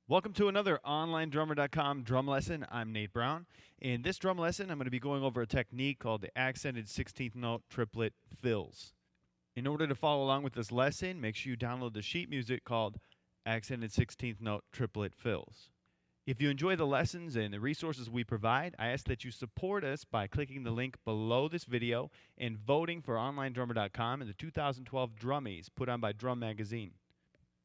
Welcome to another onlinedrummer.com drum lesson. I'm Nate Brown. In this drum lesson, I'm going to be going over a technique called the accented 16th note triplet fills. In order to follow along with this lesson, make sure you download the sheet music called Accented 16th Note Triplet Fills. If you enjoy the lessons and the resources we provide, I ask that you support us by clicking the link below this video and voting for onlinedrummer.com in the 2012 Drummies put on by Drum Magazine.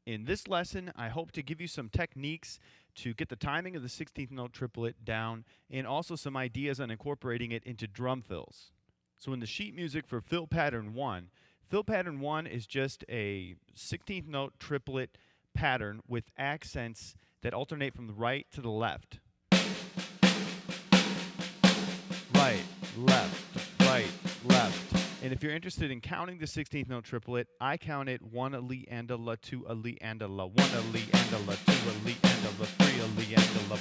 In this lesson, I hope to give you some techniques to get the timing of the 16th note triplet down and also some ideas on incorporating it into drum fills. So in the sheet music for fill pattern 1 is just a 16th note triplet pattern with accents that alternate from the right to the left. Right, left, right, left. And if you're interested in counting the 16th note triplet, I count it 1 a li and a la, 2 a li and a la, 1 a li and a la, 2 a li and a la, 3 a li and a la.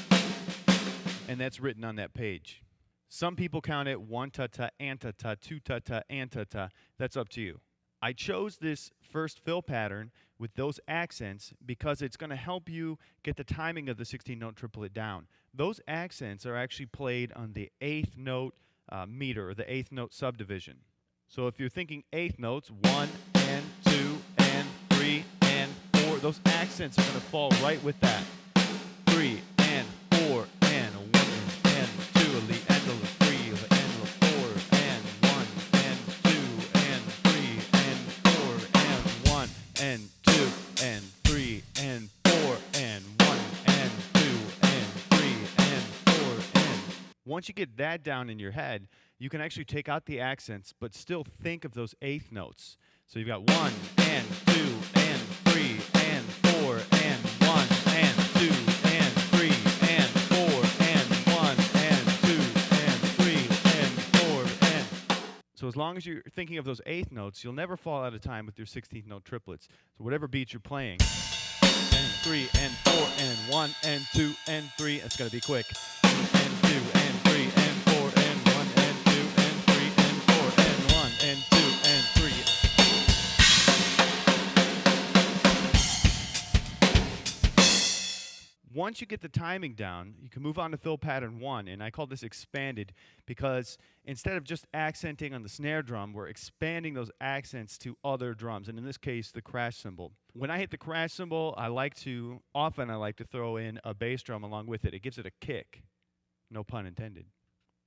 And that's written on that page. Some people count it 1 ta-ta, anta-ta, 2 ta-ta, anta-ta. That's up to you. I chose this first fill pattern with those accents because it's going to help you get the timing of the 16th note triplet down. Those accents are actually played on the 8th note meter, or the 8th note subdivision. So if you're thinking 8th notes, 1 and 2 and 3 and 4, those accents are going to fall right with that. 3 and 4 and 1 and 2 and 3 and 4 and 1 and 2 and 3 and 4 and 1 and 2 and 3 and 4 and 1 and 2 and 3 and 4 and. Once you get that down in your head, you can actually take out the accents, but still think of those 8th notes. So you've got 1 and 2 and 3 and 4 and 1 and 2 and 3 and 4 and 1 and 2 and 3 and 4 and. So as long as you're thinking of those 8th notes, you'll never fall out of time with your 16th note triplets. So whatever beat you're playing, and 3 and 4 and 1 and 2 and 3, it's going to be quick. 2 and 2 and 3 and 4 and 1 and 2 and 3 and 4 and 1 and 2 and 3. Once you get the timing down, you can move on to fill pattern 1, and I call this expanded because instead of just accenting on the snare drum, we're expanding those accents to other drums, and in this case, the crash cymbal. When I hit the crash cymbal, I like to throw in a bass drum along with it. It gives it a kick, no pun intended.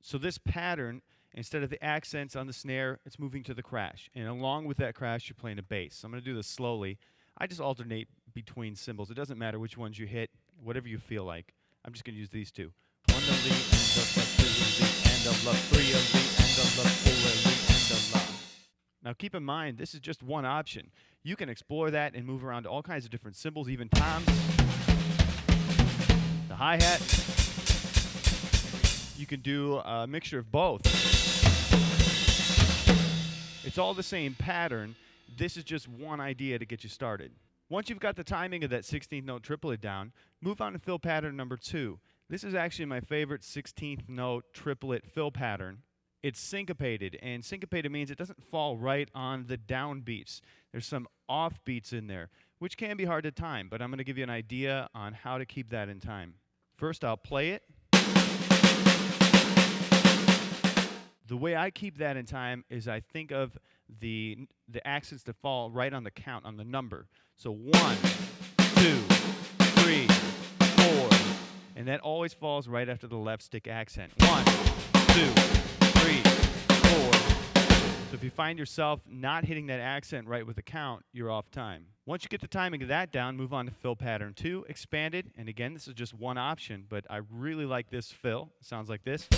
So this pattern, instead of the accents on the snare, it's moving to the crash, and along with that crash, you're playing a bass. So I'm going to do this slowly. I just alternate between cymbals. It doesn't matter which ones you hit, whatever you feel like. I'm just going to use these two. 1 a li and a la, 2 a li and a la, 3 a li and a la, 4 a li and a la. Now keep in mind, this is just one option. You can explore that and move around to all kinds of different cymbals, even toms, the hi-hat. You can do a mixture of both. It's all the same pattern. This is just one idea to get you started. Once you've got the timing of that 16th note triplet down, move on to fill pattern number 2. This is actually my favorite 16th note triplet fill pattern. It's syncopated, and syncopated means it doesn't fall right on the down beats. There's some off beats in there, which can be hard to time, but I'm going to give you an idea on how to keep that in time. First, I'll play it. The way I keep that in time is I think of the accents that fall right on the count, on the number. So 1, 2, 3, 4, and that always falls right after the left stick accent. 1, 2, 3, 4. So if you find yourself not hitting that accent right with the count, you're off time. Once you get the timing of that down, move on to fill pattern 2, expanded. And again, this is just one option, but I really like this fill. It sounds like this.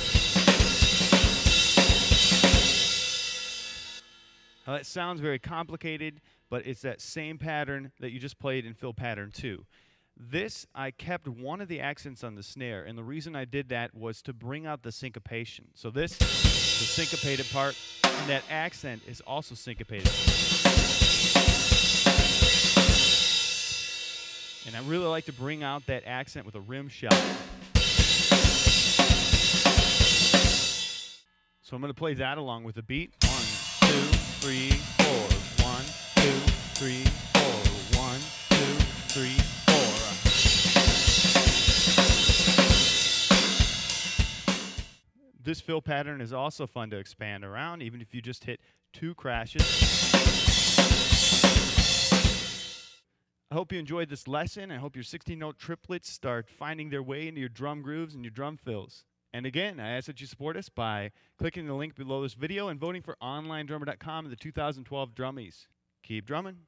Now that sounds very complicated, but it's that same pattern that you just played in fill pattern 2. This, I kept one of the accents on the snare, and the reason I did that was to bring out the syncopation. So this is the syncopated part, and that accent is also syncopated. And I really like to bring out that accent with a rim shot. So I'm going to play that along with the beat. 1, 2, 3, 4. 1, 2, 3, 4. 1, 2, 3, 4. fill pattern is also fun to expand around, even if you just hit 2 crashes. I hope you enjoyed this lesson. I hope your 16-note triplets start finding their way into your drum grooves and your drum fills. And again, I ask that you support us by clicking the link below this video and voting for onlinedrummer.com in the 2012 Drummies. Keep drumming.